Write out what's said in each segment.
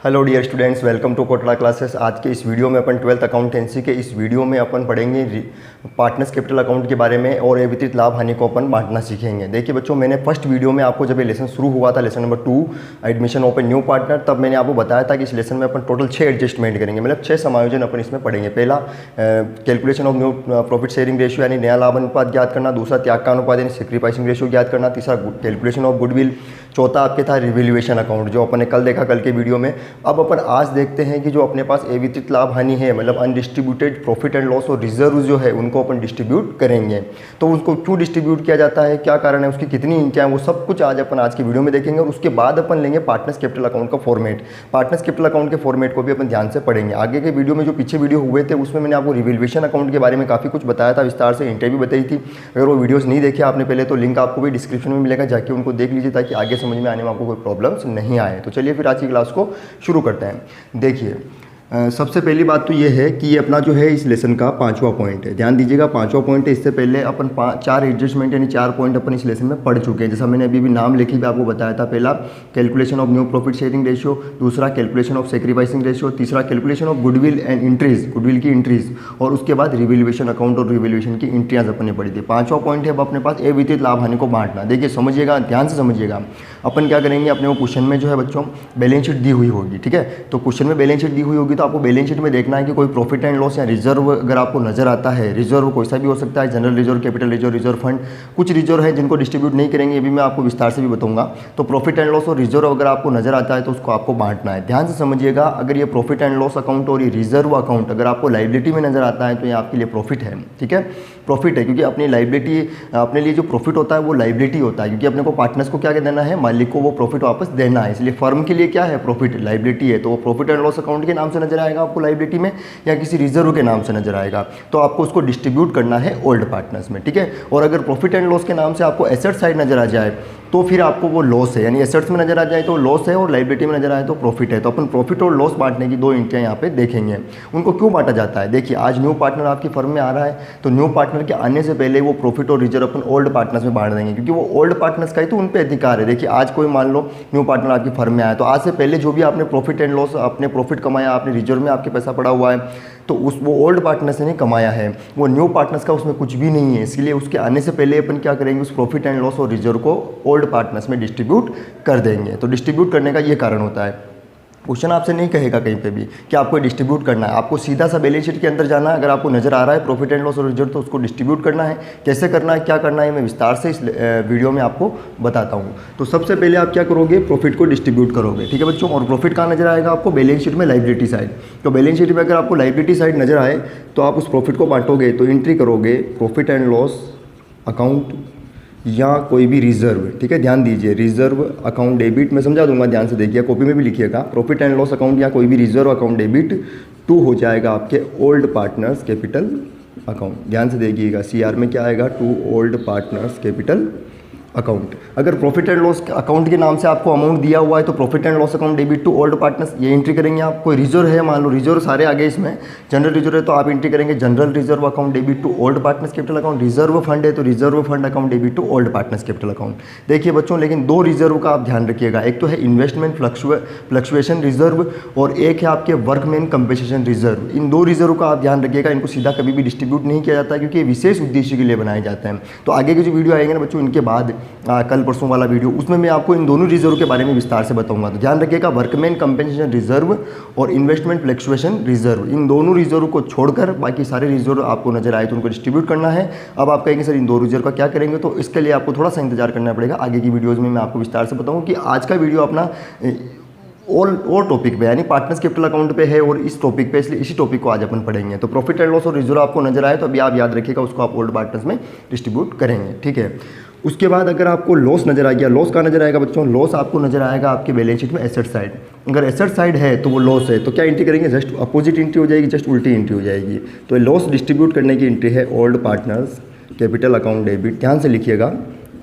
Hello dear students, welcome to Kotla classes. आज के इस वीडियो में अपन 12th अकाउंटेंसी के इस वीडियो में अपन पढ़ेंगे पार्टनर्स कैपिटल अकाउंट के बारे में और वितरित लाभ हानि को अपन बांटना सीखेंगे। देखिए बच्चों, मैंने फर्स्ट वीडियो में आपको जब ये लेसन शुरू हुआ था, lesson number 2 admission open new partner, तब मैंने आपको बताया था कि इस लेसन में अपन टोटल 6 एडजस्टमेंट करेंगे, मतलब 6 समायोजन अपन इसमें पढ़ेंगे। पहला calculation of new profit sharing ratio यानी नया लाभ अनुपात ज्ञात करना, दूसरा त्याग का अनुपात यानी सेक्रीफाइसिंग रेशियो ज्ञात करना, तीसरा कैलकुलेशन ऑफ गुडविल, चौथा आपके था रिवैल्यूएशन अकाउंट जो अपन ने कल देखा कल के वीडियो में। अब अपन आज देखते हैं कि जो अपने पास अवितरित लाभ हानि है, मतलब अनडिस्ट्रीब्यूटेड प्रॉफिट एंड लॉस और रिजर्व जो है उनको अपन डिस्ट्रीब्यूट करेंगे। तो उनको क्यों डिस्ट्रीब्यूट किया जाता है, क्या कारण है, उसकी कितनी इंटियाँ, वो सब कुछ आज अपन आज की वीडियो में देखेंगे। और उसके बाद अपन लेंगे पार्टनर्स कैपिटल अकाउंट का फॉर्मेट। पार्टनर्स कैपिटल अकाउंट के फॉर्मेट को भी अपन ध्यान से पढ़ेंगे। आगे के वीडियो में जो पीछे वीडियो हुए थे उसमें मैंने आपको रिवैल्यूएशन अकाउंट के बारे में काफ़ी कुछ बताया था, विस्तार से इंटरव्यू बताई थी। अगर वो वीडियोज़ नहीं देखे आपने पहले तो लिंक आपको भी डिस्क्रिप्शन में मिलेगा, जाके उनको देख लीजिए ताकि आगे समझ में आने में आपको कोई प्रॉब्लम्स नहीं आए। तो चलिए फिर आज की क्लास को शुरू करते हैं। देखिए सबसे पहली बात तो ये है कि ये अपना जो है इस लेसन का 5वां पॉइंट है। ध्यान दीजिएगा 5वां पॉइंट है। इससे पहले अपन 4 एडजस्टमेंट यानी 4 पॉइंट अपन इस लेसन में पढ़ चुके हैं। जैसा मैंने अभी भी नाम लिखी भी आपको बताया था। पहला calculation of new profit sharing ratio, दूसरा कैलकुलेशन ऑफ सेक्रीफाइसिंग रेशियो, तीसरा calculation of goodwill and entries, goodwill की इंट्रीज, और उसके बाद रिवैल्यूएशन अकाउंट और रिवैल्यूएशन की इंट्रियाज अपन ने पढ़ी थी। 5वां पॉइंट है अब अपने पास अवितरित लाभ हानि को बांटना। देखिए समझिएगा, ध्यान से समझिएगा। अपन क्या करेंगे, अपने वो क्वेश्चन में जो है बच्चों बैलेंस शीट दी हुई होगी, ठीक है। तो क्वेश्चन में बैलेंस शीट दी हुई होगी तो आपको बैलेंस शीट में देखना है कि कोई प्रॉफिट एंड लॉस या रिजर्व अगर आपको नजर आता है, रिजर्व कोई सा भी हो सकता है, general reserve, capital reserve, reserve fund, कुछ रिजर्व है जिनको डिस्ट्रीब्यूट नहीं करेंगे, ये भी मैं आपको विस्तार से भी बताऊंगा। तो प्रॉफिट एंड लॉस और रिजर्व अगर आपको नजर आता है तो उसको आपको बांटना है। ध्यान से समझिएगा, अगर ये प्रॉफिट एंड लॉस अकाउंट और ये रिजर्व अकाउंट अगर आपको लाइबिलिटी में नजर आता है तो ये आपके लिए प्रॉफिट है, ठीक है, प्रॉफिट है। क्योंकि अपनी लाइबिलिटी, अपने लिए जो प्रॉफिट होता है वो लाइबिलिटी होता है, क्योंकि अपने को पार्टनर्स को क्या देना है, मालिक को वो प्रॉफिट वापस देना है। इसलिए फर्म के लिए क्या है, प्रॉफिट, लाइबिलिटी है। तो वो प्रॉफिट एंड लॉस अकाउंट के नाम से नजर आएगा आपको लाइबिलिटी में, या किसी रिजर्व के नाम से नजर आएगा। तो आपको उसको डिस्ट्रीब्यूट करना है ओल्ड पार्टनर्स में, ठीक है। और अगर प्रॉफिट एंड लॉस के नाम से आपको एसेट साइड नजर आ जाए तो फिर आपको वो लॉस है, यानी एसेट्स में नजर आ जाए तो लॉस है और लाइबिलिटी में नजर आए तो प्रॉफिट है। तो अपन प्रॉफिट और लॉस बांटने की 2 इंटियाँ यहाँ पे देखेंगे। उनको क्यों बांटा जाता है, देखिए आज न्यू पार्टनर आपकी फर्म में आ रहा है तो न्यू पार्टनर के आने से पहले वो प्रॉफिट और रिजर्व अपन ओल्ड पार्टनर्स में बांट देंगे, क्योंकि वो ओल्ड पार्टनर्स का ही तो उन पर अधिकार है। देखिए आज कोई मान लो न्यू पार्टनर आपकी फर्म में आया तो आज से पहले जो भी आपने प्रॉफिट एंड लॉस, आपने प्रॉफिट कमाया, आपने रिजर्व में आपके पैसा पड़ा हुआ है, तो वो ओल्ड पार्टनर से नहीं कमाया है, वो न्यू पार्टनर्स का उसमें कुछ भी नहीं है। इसलिए उसके आने से पहले अपन क्या करेंगे, उस प्रॉफिट एंड लॉस और रिजर्व को ओल्ड पार्टनर्स में डिस्ट्रीब्यूट कर देंगे। तो डिस्ट्रीब्यूट करने का ये कारण होता है। क्वेश्चन आपसे नहीं कहेगा कहीं पे भी कि आपको डिस्ट्रीब्यूट करना है, आपको सीधा सा बैलेंस शीट के अंदर जाना है। अगर आपको नजर आ रहा है प्रॉफिट एंड लॉस और रिजर्व तो उसको डिस्ट्रीब्यूट करना है। कैसे करना है, क्या करना है, मैं विस्तार से इस वीडियो में आपको बताता हूँ। तो सबसे पहले आप क्या करोगे, प्रॉफिट को डिस्ट्रीब्यूट करोगे, ठीक है बच्चों। और प्रॉफिट कहाँ नजर आएगा आपको, बैलेंस शीट में लाइबिलिटी साइड। तो बैलेंस शीट में अगर आपको लाइबिलिटी साइड नजर आए तो आप उस प्रॉफिट को बांटोगे तो एंट्री करोगे प्रॉफिट एंड लॉस अकाउंट या कोई भी रिजर्व, ठीक है। ध्यान दीजिए, रिजर्व अकाउंट डेबिट मैं समझा दूंगा, ध्यान से देखिए, कॉपी में भी लिखिएगा। प्रॉफिट एंड लॉस अकाउंट या कोई भी रिजर्व अकाउंट डेबिट टू हो जाएगा आपके ओल्ड पार्टनर्स कैपिटल अकाउंट। ध्यान से देखिएगा, CR में क्या आएगा, to old partners capital account. अगर प्रॉफिट एंड लॉस अकाउंट के नाम से आपको अमाउंट दिया हुआ है तो profit and loss account debit to old partners, ये एंट्री करेंगे आप। कोई रिजर्व है, मान लो रिजर्व सारे आगे इसमें जनरल रिजर्व है तो आप एंट्री करेंगे general reserve account debit to old partners capital account. Reserve fund है तो reserve fund account debit to old partners capital account. देखिए बच्चों, लेकिन 2 रिजर्व का आप ध्यान रखिएगा, एक तो है इन्वेस्टमेंट फ्लक्चुएशन रिजर्व और एक है आपके वर्कमैन कंपेंसेशन रिजर्व। इन 2 रिजर्व का आप ध्यान रखिएगा, इनको सीधा कभी भी डिस्ट्रीब्यूट नहीं किया जाता है क्योंकि ये विशेष उद्देश्य के लिए बनाए जाते हैं। तो आगे के जो वीडियो आएंगे ना बच्चों, इनके बाद कल परसों वाला वीडियो, उसमें मैं आपको इन दोनों रिजर्व के बारे में विस्तार से बताऊंगा। तो ध्यान रखिएगा, वर्कमैन कंपेंसेशन रिजर्व और इन्वेस्टमेंट फ्लक्चुएशन रिजर्व, इन दोनों रिजर्व को छोड़कर बाकी सारे रिजर्व आपको नजर आए तो उनको डिस्ट्रीब्यूट करना है। अब आप कहेंगे सर इन 2 रिजर्व का क्या करेंगे, तो इसके लिए आपको थोड़ा सा इंतजार करना पड़ेगा। आगे की वीडियोज़ में मैं आपको विस्तार से बताऊँ कि आज का वीडियो अपना और टॉपिक पे यानी पार्टनर्स कैपिटल अकाउंट पे है और इस टॉपिक पे, इसलिए इसी टॉपिक को आज अपन पढ़ेंगे। तो प्रॉफिट एंड लॉस और रिजर्व आपको नजर आए तो अभी आप याद रखिएगा, उसको आप ओल्ड पार्टनर्स में डिस्ट्रीब्यूट करेंगे, ठीक है। उसके बाद अगर आपको लॉस नजर आ गया, लॉस कहाँ नजर आएगा बच्चों, लॉस आपको नजर आएगा आपके बैलेंस शीट में एसेट साइड। अगर एसेट साइड है तो वो लॉस है, तो क्या एंट्री करेंगे, जस्ट अपोजिट एंट्री हो जाएगी, जस्ट उल्टी एंट्री हो जाएगी। तो लॉस डिस्ट्रीब्यूट करने की एंट्री है old partners capital account debit. ध्यान से लिखिएगा,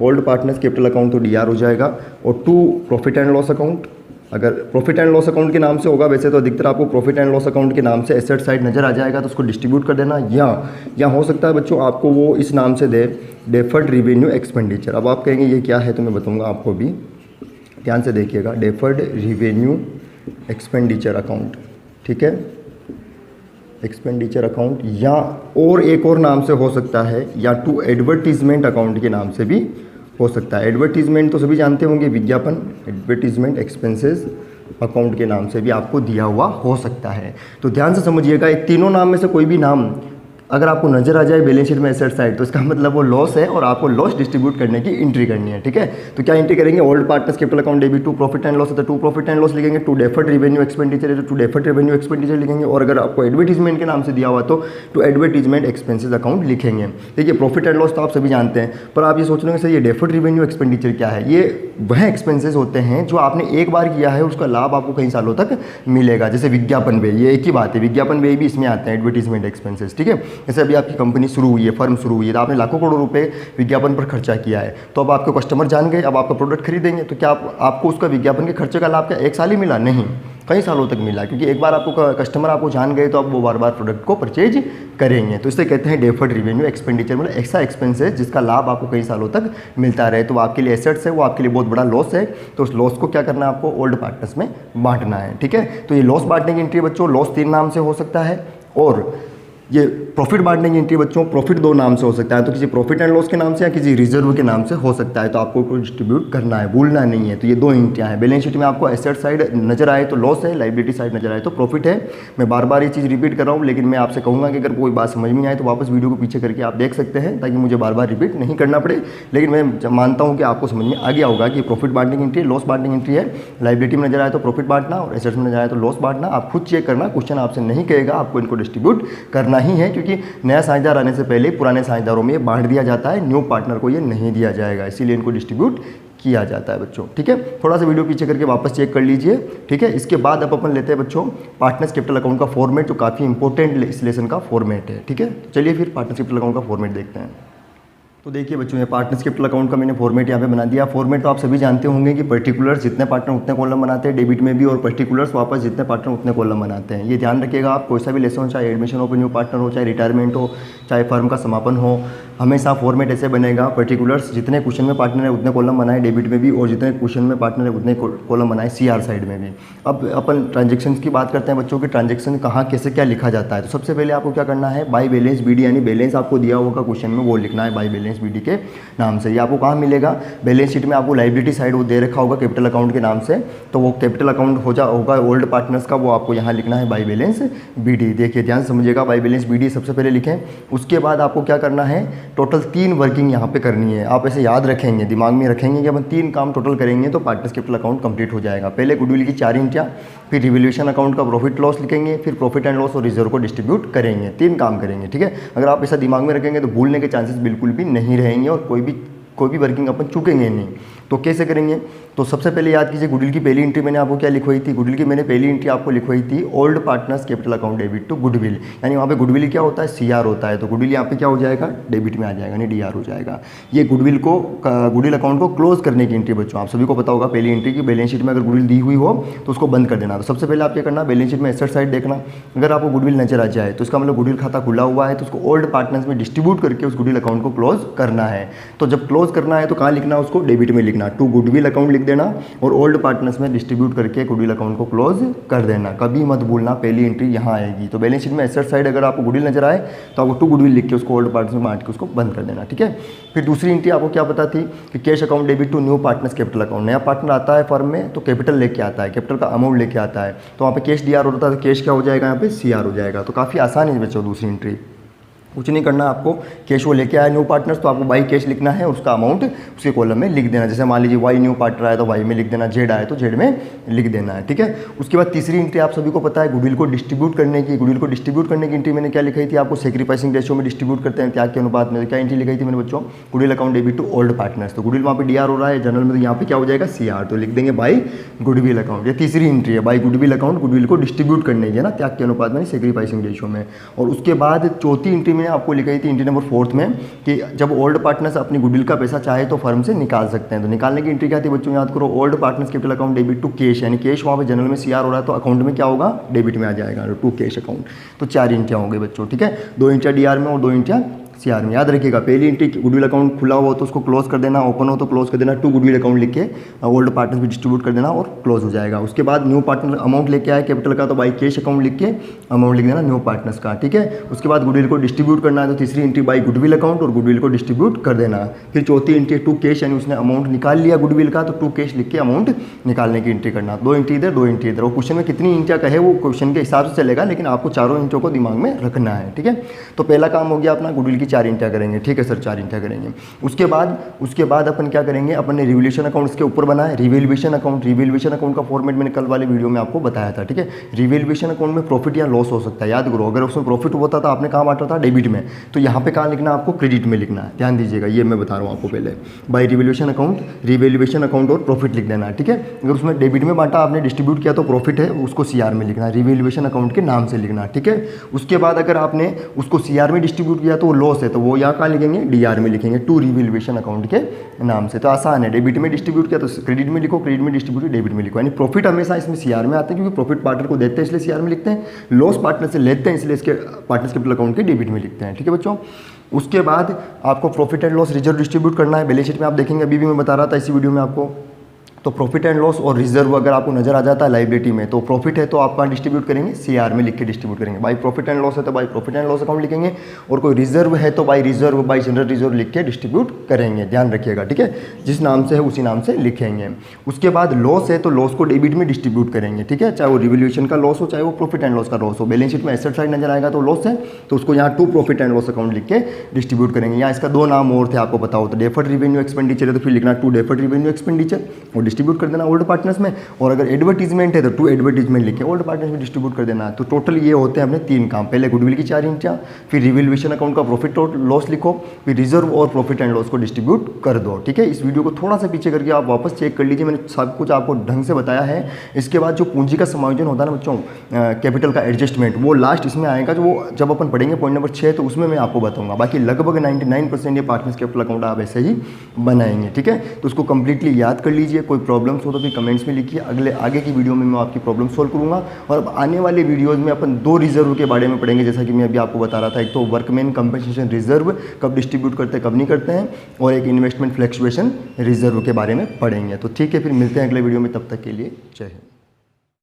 ओल्ड पार्टनर्स कैपिटल अकाउंट तो DR हो जाएगा और to profit and loss account. अगर प्रॉफिट एंड लॉस अकाउंट के नाम से होगा, वैसे तो अधिकतर आपको प्रॉफिट एंड लॉस अकाउंट के नाम से एसेट साइड नजर आ जाएगा तो उसको डिस्ट्रीब्यूट कर देना। या हो सकता है बच्चों आपको वो इस नाम से दे, डेफर्ड रिवेन्यू एक्सपेंडिचर। अब आप कहेंगे ये क्या है, तो मैं बताऊंगा आपको भी, ध्यान से देखिएगा। डेफर्ड रिवेन्यू एक्सपेंडिचर अकाउंट, ठीक है, एक्सपेंडिचर अकाउंट, या और एक और नाम से हो सकता है, या टू एडवर्टीजमेंट अकाउंट के नाम से भी हो सकता है। एडवर्टीजमेंट तो सभी जानते होंगे, विज्ञापन, एडवर्टीजमेंट एक्सपेंसेस अकाउंट के नाम से भी आपको दिया हुआ हो सकता है। तो ध्यान से समझिएगा, ये तीनों नाम में से कोई भी नाम अगर आपको नजर आ जाए बैलेंस शीट में एसेट साइड, तो इसका मतलब वो लॉस है और आपको लॉस डिस्ट्रीब्यूट करने की एंट्री करनी है, ठीक है। तो क्या एंट्री करेंगे, old partners capital account debit to profit and loss है तो टू प्रॉफिट एंड लॉस लिखेंगे, टू डेफर्ड रेवेन्यू एक्सपेंडिचर है तो टू डेफर्ड रेवेन्यू एक्सपेंडिचर लिखेंगे, और अगर आपको एडवर्टीजमेंट के नाम से दिया हुआ तो टू एडवर्टीजमेंट एक्सपेंसेस अकाउंट लिखेंगे। देखिए प्रॉफिट एंड लॉस तो आप सभी जानते हैं, पर आप ये सोच रहे हैं सर ये डेफर्ड रेवेन्यू एक्सपेंडिचर क्या है। ये वह एक्सपेंसेस होते हैं जो आपने एक बार किया है, उसका लाभ आपको कई सालों तक मिलेगा। जैसे विज्ञापन व्यय, ये एक ही बात है, विज्ञापन व्यय भी इसमें आते हैं, एडवर्टीजमेंट एक्सपेंसेस, ठीक है। जैसे अभी आपकी कंपनी शुरू हुई है, फर्म शुरू हुई है, तो आपने लाखों करोड़ रुपए विज्ञापन पर खर्चा किया है, तो अब आपके कस्टमर जान गए, अब आपका प्रोडक्ट खरीदेंगे, तो क्या आपको उसका विज्ञापन के खर्चे का लाभ क्या एक साल ही मिला? नहीं, कई सालों तक मिला, क्योंकि एक बार आपको कस्टमर आपको जान गए तो अब वो बार बार प्रोडक्ट को परचेज करेंगे। तो इसे कहते हैं डेफर्ड रेवेन्यू एक्सपेंडिचर, मतलब ऐसा एक्सपेंस है जिसका लाभ आपको कई सालों तक मिलता रहे। तो आपके लिए एसेट्स है, वो आपके लिए बहुत बड़ा लॉस है, तो उस लॉस को क्या करना है, आपको ओल्ड पार्टनर्स में बांटना है, ठीक है। तो ये लॉस बांटने की एंट्री बच्चों, लॉस 3 नाम से हो सकता है, और ये प्रॉफिट बांटने की एंट्री बच्चों, प्रॉफिट 2 नाम से हो सकता है, तो किसी प्रॉफिट एंड लॉस के नाम से या किसी रिजर्व के नाम से हो सकता है। तो आपको को डिस्ट्रीब्यूट करना है, भूलना नहीं है। तो ये 2 एंट्रियाँ हैं। बैलेंस शीट में आपको एसेट साइड नजर आए तो लॉस है, लाइबिलिटी साइड नजर आए तो प्रॉफिट है। मैं बार बार ये चीज़ रिपीट कर रहा हूँ, लेकिन मैं आपसे कहूँगा कि अगर कोई बात समझ में नहीं आए तो वापस वीडियो को पीछे करके आप देख सकते हैं, ताकि मुझे बार बार रिपीट नहीं करना पड़े। लेकिन मैं मानता हूँ कि आपको समझ में आ गया होगा कि प्रॉफिट बांटने की एंट्री, लॉस बांटने की एंट्री है। लाइबिलिटी में नजर आए तो प्रॉफिट बांटना, और एसेट्स में नजर आए तो लॉस बांटना। आप खुद चेक करना, क्वेश्चन आपसे नहीं कहेगा, आपको इनको डिस्ट्रीब्यूट करना ही है, क्योंकि नया साझेदार आने से पहले पुराने साझेदारों में ये बांट दिया जाता है, न्यू पार्टनर को ये नहीं दिया जाएगा, इसीलिए इनको डिस्ट्रीब्यूट किया जाता है बच्चों, ठीक है। थोड़ा सा वीडियो पीछे करके वापस चेक कर लीजिए, ठीक है। इसके बाद अब अपन लेते हैं बच्चों पार्टनर्स कैपिटल अकाउंट का फॉर्मेट, जो काफ़ी इंपॉर्टेंट इस लेसन का फॉर्मेट है, ठीक है। चलिए फिर पार्टनर्स कैपिटल अकाउंट का फॉर्मेट देखते हैं। तो देखिए बच्चों, ये पार्टनर्स कैपिटल अकाउंट का मैंने फॉर्मेट यहाँ पे बना दिया। फॉर्मेट तो आप सभी जानते होंगे कि पर्टिकुलर्स जितने पार्टनर उतने कॉलम बनाते हैं डेबिट में भी, और पर्टिकुलर्स वापस जितने पार्टनर उतने कॉलम बनाते हैं। ये ध्यान रखिएगा, आप कोई सा भी लेसन हो, चाहे एडमिशन हो, न्यू पार्टनर हो, चाहे रिटायरमेंट हो, चाहे फर्म का समापन हो, हमेशा फॉर्मेट ऐसे बनेगा, पर्टिकुलर्स जितने क्वेश्चन में पार्टनर है उतने कॉलम बनाए डेबिट में भी, और जितने क्वेश्चन में पार्टनर है उतने कॉलम बनाए सीआर साइड में भी। अब अपन ट्रांजेक्शन की बात करते हैं बच्चों की, ट्रांजेक्शन कहाँ कैसे क्या लिखा जाता है। तो सबसे पहले आपको क्या करना है, बाई बैलेंस बीडी, यानी बैलेंस आपको दिया होगा क्वेश्चन में, वो लिखना है बाई बैलेंस बीडी के नाम से। ये आपको कहाँ मिलेगा, बैलेंस शीट में आपको लाइबिलिटी साइड वो दे रखा होगा कैपिटल अकाउंट के नाम से, तो वो कैपिटल अकाउंट होगा ओल्ड पार्टनर्स का, वो आपको यहाँ लिखना है बाई बैलेंस बीडी। देखिए ध्यान समझिएगा, बाई बैलेंस बीडी सबसे पहले लिखें। उसके बाद आपको क्या करना है, टोटल 3 वर्किंग यहाँ पे करनी है। आप ऐसे याद रखेंगे, दिमाग में रखेंगे कि अपन 3 काम टोटल करेंगे तो पार्टनर्स कैपिटल अकाउंट कंप्लीट हो जाएगा। पहले गुडविल की 4 एंट्रियाँ, फिर रिवैल्यूएशन अकाउंट का प्रॉफिट लॉस लिखेंगे, फिर प्रॉफिट एंड लॉस और रिजर्व को डिस्ट्रीब्यूट करेंगे। 3 काम करेंगे, ठीक है। अगर आप ऐसा दिमाग में रखेंगे तो भूलने के चांसेस बिल्कुल भी नहीं रहेंगे, और कोई भी वर्किंग अपन चूकेंगे नहीं। तो कैसे करेंगे, तो सबसे पहले याद कीजिए, गुडविल की पहली एंट्री मैंने आपको क्या लिखवाई थी, गुडविल की मैंने पहली एंट्री आपको लिखवाई थी old partners capital account debit to goodwill, यानी वहाँ पे गुडविल क्या होता है, सीआर होता है, तो गुडविल यहाँ पे क्या हो जाएगा, डेबिट में आ जाएगा, नहीं डीआर हो जाएगा। ये गुडविल अकाउंट को क्लोज करने की एंट्री बच्चों, आप सभी को पता होगा पहली एंट्री की, बैलेंस शीट में अगर गुडविल दी हुई हो तो उसको बंद कर देना। तो सबसे पहले आप क्या करना, बैलेंस शीट में एसेट साइड देखना, अगर आपको गुडविल नजर आ जाए तो इसका मतलब गुडविल खाता खुला हुआ है, तो उसको ओल्ड पार्टनर्स में डिस्ट्रीब्यूट करके उस गुडविल अकाउंट को क्लोज करना है। तो जब क्लोज करना है तो कहाँ लिखना, उसको डेबिट में लिखना, टू गुडविल अकाउंट लिख देना, और ओल्ड पार्टनर्स में डिस्ट्रीब्यूट करके गुडविल अकाउंट को क्लोज कर देना। कभी मत भूलना, पहली एंट्री यहाँ आएगी। तो बैलेंस शीट में एसेट साइड अगर आपको गुडविल नजर आए तो आपको टू गुडविल लिख के उसको ओल्ड पार्टनर्स में बांट के उसको बंद कर देना, ठीक है। फिर दूसरी एंट्री आपको क्या पता थी कि cash account debit to new partners capital account. नया पार्टनर आता है फर्म में तो कैपिटल लेके आता है, कैपिटल का अमाउंट लेके आता है, तो वहाँ पे कैश डीआर होता है, तो कैश क्या हो जाएगा, यहाँ पे सीआर हो जाएगा। तो काफ़ी आसान है बच्चों दूसरी एंट्री, कुछ नहीं करना आपको, कैश वो लेके आया न्यू पार्टनर्स, तो आपको बाई कैश लिखना है, उसका अमाउंट उसके कॉलम में लिख देना। जैसे मान लीजिए वाई न्यू पार्टनर आया तो वाई में लिख देना, जेड आया तो जेड में लिख देना है, ठीक है। उसके बाद तीसरी एंट्री आप सभी को पता है गुडविल को डिस्ट्रीब्यूट करने की। गुडविल को डिस्ट्रीब्यूट करने की एंट्री मैंने क्या लिखाई थी, आपको सेक्रीफाइसिंग रेशियो में डिस्ट्रीब्यूट करते हैं, त्याग के अनुपात में। तो क्या एंट्री लिखाई थी मैंने बच्चों, goodwill account debit to old partners, तो गुडविल वहाँ पे डीआर हो रहा है जनरल में, तो यहाँ पे क्या हो जाएगा, सीआर, तो लिख देंगे बाई गुडविल अकाउंट। ये तीसरी एंट्री है, बाई गुडविल अकाउंट, गुडविल को डिस्ट्रीब्यूट करने की है ना, त्याग के अनुपात में, सेक्रीफाइसिंग रेशियो में। और उसके बाद चौथी एंट्री मैंने आपको लिखाई थी नंबर 4 में, कि जब ओल्ड पार्टनर्स अपनी गुडविल का पैसा चाहे तो फर्म से निकाल सकते हैं। तो निकालने की एंट्री क्या थी बच्चों, याद करो, old partners capital account debit to cash, यानी कैश वहाँ पे जनरल में सीआर हो रहा है तो अकाउंट में क्या होगा, डेबिट में आ जाएगा, टू कैश अकाउंट। तो 4 एंट्रियाँ हो गई बच्चों, ठीक है। 2 एंट्रियाँ डीआर में और 2 एंट्रियाँ CR में। याद रखिएगा, पहली एंट्री गुडविल अकाउंट खुला हो तो उसको क्लोज कर देना, ओपन हो तो क्लोज कर देना, टू गुडविल अकाउंट लिख के ओल्ड पार्टनर्स भी डिस्ट्रीब्यूट कर देना और क्लोज हो जाएगा। उसके बाद न्यू पार्टनर अमाउंट लेके आए कैपिटल का, तो बाई कैश अकाउंट लिख के अमाउंट लिख देना न्यू पार्टनर्स का, ठीक है। उसके बाद गुडविल को डिस्ट्रीब्यूट करना है, तो तीसरी एंट्री बाई गुडविल अकाउंट और गुडविल को डिस्ट्रीब्यूट कर देना। फिर चौथी एंट्री टू कैश, यानी उसने अमाउंट निकाल लिया गुडविल का, तो टू कैश लिख के अमाउंट निकालने की एंट्री करना। 2 एंट्री इधर 2 एंट्री इधर। और क्वेश्चन में कितनी एंट्रियाँ कहे वो क्वेश्चन के हिसाब से चलेगा, लेकिन आपको चारों एंट्रियों को दिमाग में रखना है, ठीक है। तो पहला काम हो गया अपना, गुडविल की 4 एंट्रियाँ करेंगे, ठीक है सर, 4 एंट्रियाँ करेंगे। उसके बाद अपन क्या करेंगे, अपन ने रिवैल्यूएशन अकाउंट के ऊपर बनाए रिवैल्यूएशन अकाउंट का फॉर्मेट मैंने कल वाले वीडियो में आपको बताया था, ठीक है। रिवैल्यूएशन अकाउंट में प्रॉफिट या लॉस हो सकता है, याद करो। अगर उसमें प्रॉफिट होता था आपने कहाँ बांटा था, डेबिट में, तो यहाँ पे कहाँ लिखना है आपको, क्रेडिट में लिखना है। ध्यान दीजिएगा, ये मैं बता रहा हूँ आपको पहले। बाई रिवैल्यूएशन अकाउंट और प्रॉफिट लिख देना है, ठीक है। अगर उसमें डेबिट में बांटा आपने, डिस्ट्रीब्यूट किया, तो प्रॉफिट है उसको CR में लिखना है, रिवैल्यूएशन अकाउंट के नाम से लिखना है, ठीक है। उसके बाद अगर आपने उसको CR में डिस्ट्रीब्यूट किया तो वो लॉस है, तो वो यहाँ कहाँ लिखेंगे, DR में लिखेंगे, टू रिवैल्यूएशन अकाउंट के नाम से। तो आसान है, डेबिट में डिस्ट्रीब्यूट किया तो क्रेडिट में लिखो, क्रेडिट में डिस्ट्रीब्यूट डेबिट में लिखो। यानी प्रॉफिट हमेशा इसमें CR में आते हैं, क्योंकि प्रॉफिट पार्टनर को देते हैं इसलिए CR में लिखते हैं, लॉस पार्टनर से लेते हैं इसलिए इसके पार्टनर्स कैपिटल अकाउंट के डेबिट में लिखते हैं, ठीक है बच्चों। उसके बाद आपको profit and loss reserve distribute करना है। बैलेंस शीट में आप देखेंगे, अभी भी मैं बता रहा था इसी वीडियो में आपको। तो प्रॉफिट एंड लॉस और रिजर्व अगर आपको नजर आ जाता है लाइबिलिटी में, तो प्रॉफिट है तो आप कहाँ डिस्ट्रीब्यूट करेंगे, CR में लिख के डिस्ट्रीब्यूट करेंगे। बाई प्रॉफिट एंड लॉस है तो by profit and loss account लिखेंगे, और कोई रिजर्व है तो by reserve, by general reserve लिख के डिस्ट्रीब्यूट करेंगे। ध्यान रखिएगा, ठीक है, जिस नाम से है उसी नाम से लिखेंगे। उसके बाद लॉस है तो लॉस को डेबिट में डिस्ट्रीब्यूट करेंगे, ठीक है, चाहे वो रिवैल्यूएशन का लॉस हो, चाहे वो प्रॉफिट एंड लॉस का लॉस हो। बैलेंस शीट में एसेट साइड नजर आएगा तो लॉस है, तो उसको यहाँ to profit and loss account लिख के डिस्ट्रीब्यूट करेंगे। यहाँ इसका 2 नाम और थे, आपको पता हो, तो डेफर्ड रिवेन्यू एक्सपेंडिचर है तो फिर लिखना टू डेफर्ड रिवेन्यू एक्सपेंडिचर और डिस्ट्रीब्यूट कर देना ओल्ड पार्टनर्स में। और अगर एडवर्टीजमेंट है तो टू एडवर्टीजमेंट लिखे ओल्ड पार्टनर्स में डिस्ट्रीब्यूट कर देना। तो टोटल ये होते हैं अपने 3 काम, पहले गुडविल की 4 एंट्रियाँ, फिर रिवैल्यूएशन अकाउंट का प्रॉफिट और लॉस लिखो, फिर रिजर्व और प्रॉफिट एंड लॉस को डिस्ट्रीब्यूट कर दो, ठीक है। इस वीडियो को थोड़ा सा पीछे करके आप वापस चेक कर लीजिए, मैंने सब कुछ आपको ढंग से बताया है। इसके बाद जो पूंजी का समायोजन होता है ना बच्चों, कैपिटल का एडजस्टमेंट, वो लास्ट इसमें आएगा, जो वो जब अपन पढ़ेंगे पॉइंट नंबर 6, तो उसमें मैं आपको बताऊंगा। बाकी लगभग 99% ये पार्टनर्स कैपिटल अकाउंट आप ऐसे ही बनाएंगे, ठीक है। तो उसको कंप्लीटली याद कर लीजिए। कोई प्रॉब्लम्स हो तो फिर कमेंट्स में लिखिए, आगे की वीडियो में मैं आपकी प्रॉब्लम सॉल्व करूंगा। और अब आने वाले वीडियोस में अपन 2 रिजर्व के बारे में पढ़ेंगे, जैसा कि मैं अभी आपको बता रहा था। एक तो वर्कमैन कंपनसेशन रिजर्व, कब डिस्ट्रीब्यूट करते हैं कब नहीं करते हैं, और एक इन्वेस्टमेंट फ्लक्चुएशन रिजर्व के बारे में पढ़ेंगे। तो ठीक है, फिर मिलते हैं अगले वीडियो में, तब तक के लिए जय हिंद।